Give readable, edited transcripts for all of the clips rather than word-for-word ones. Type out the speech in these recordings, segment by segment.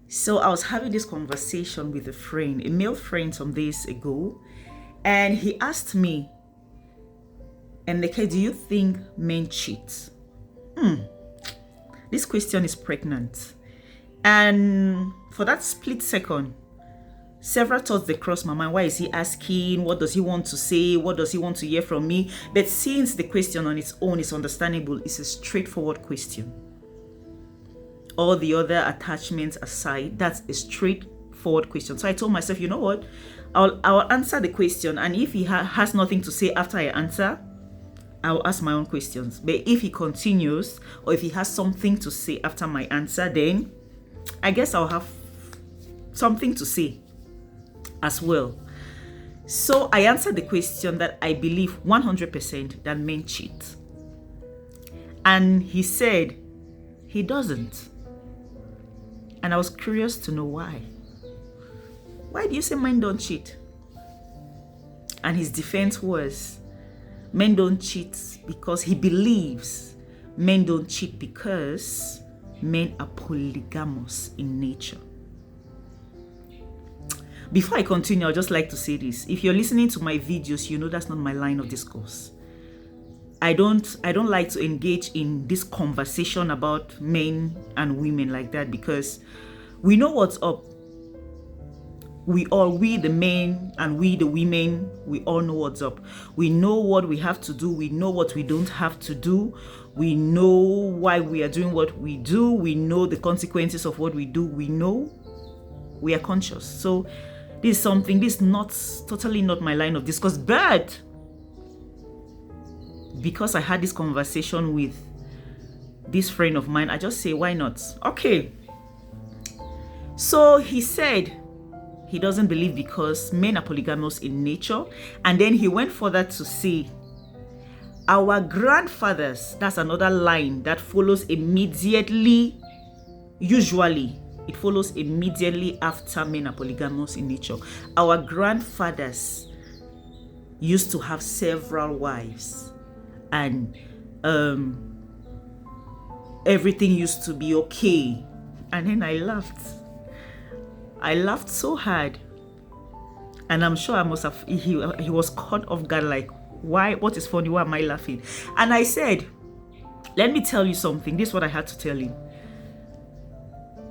So I was having this conversation with a friend, a male friend, some days ago, and he asked me, "Eneke, do you think men cheat?" This question is pregnant. And for that split second, several thoughts they crossed my mind. Why is he asking? What does he want to say? What does he want to hear from me? But since the question on its own is understandable, it's a straightforward question. All the other attachments aside, that's a straightforward question. So I told myself, you know what? I'll answer the question, and if he has nothing to say after I answer, I'll ask my own questions. But if he continues, or if he has something to say after my answer, then I guess I'll have something to say as well. So I answered the question that I believe 100% that men cheat. And he said he doesn't. And I was curious to know why. Why do you say men don't cheat? And his defense was, men don't cheat because he believes men don't cheat because men are polygamous in nature. Before I continue, I'd just like to say this. If you're listening to my videos, you know that's not my line of discourse. I don't like to engage in this conversation about men and women like that, because we know what's up. We the men and we the women, we all know what's up. We know what we have to do. We know what we don't have to do. We know why we are doing what we do. We know the consequences of what we do. We know, we are conscious. So this is totally not my line of discourse, but because I had this conversation with this friend of mine, I just say, why not? Okay. So he said he doesn't believe because men are polygamous in nature. And then he went further to say, our grandfathers, that's another line that follows immediately, usually, it follows immediately after men are polygamous in nature. Our grandfathers used to have several wives, and everything used to be okay. And then I laughed so hard, and I'm sure I must have, he was caught off guard, like, why, what is funny, why am I laughing? And I said, let me tell you something. This is what I had to tell him.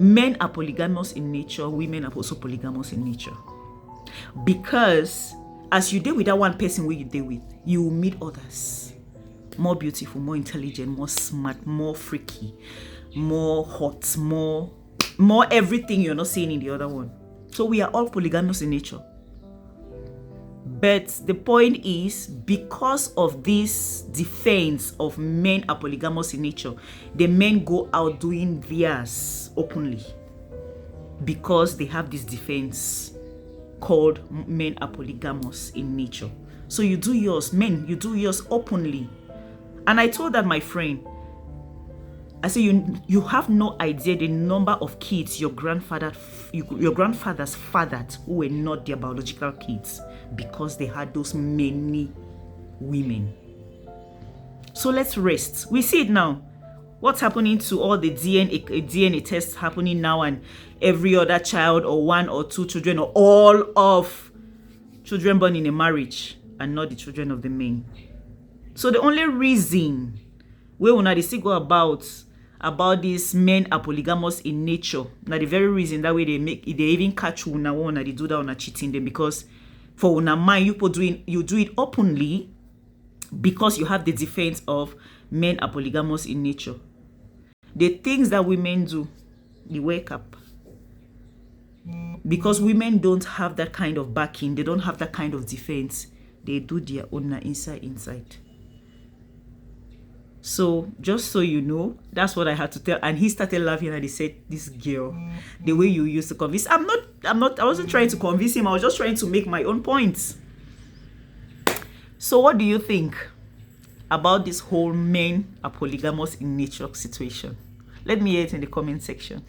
Men are polygamous in nature, women are also polygamous in nature. Because as you deal with that one person where you deal with, you will meet others. More beautiful, more intelligent, more smart, more freaky, more hot, more everything you're not seeing in the other one. So we are all polygamous in nature. But the point is, because of this defense of men are polygamous in nature, the men go out doing theirs openly, because they have this defense called men are polygamous in nature. So you do yours, men, you do yours openly. And I told that my friend, I said, you have no idea the number of kids your grandfathers fathered who were not their biological kids, because they had those many women. So let's rest. We see it now. What's happening to all the DNA tests happening now, and every other child, or one or two children, or all of children born in a marriage, and not the children of the men. So the only reason we will not still go about these men are polygamous in nature, now the very reason that way they even catch una one, they do that on cheating them, because for una mind you do it openly, because you have the defense of men are polygamous in nature. The things that women do, they wake up, because women don't have that kind of backing, they don't have that kind of defense. They do their own inside. So just so you know, that's what I had to tell. And he started laughing, and he said, this girl, the way you used to convince, I wasn't trying to convince him, I was just trying to make my own points. So what do you think about this whole men are polygamous in nature situation? Let me hear it in the comment section.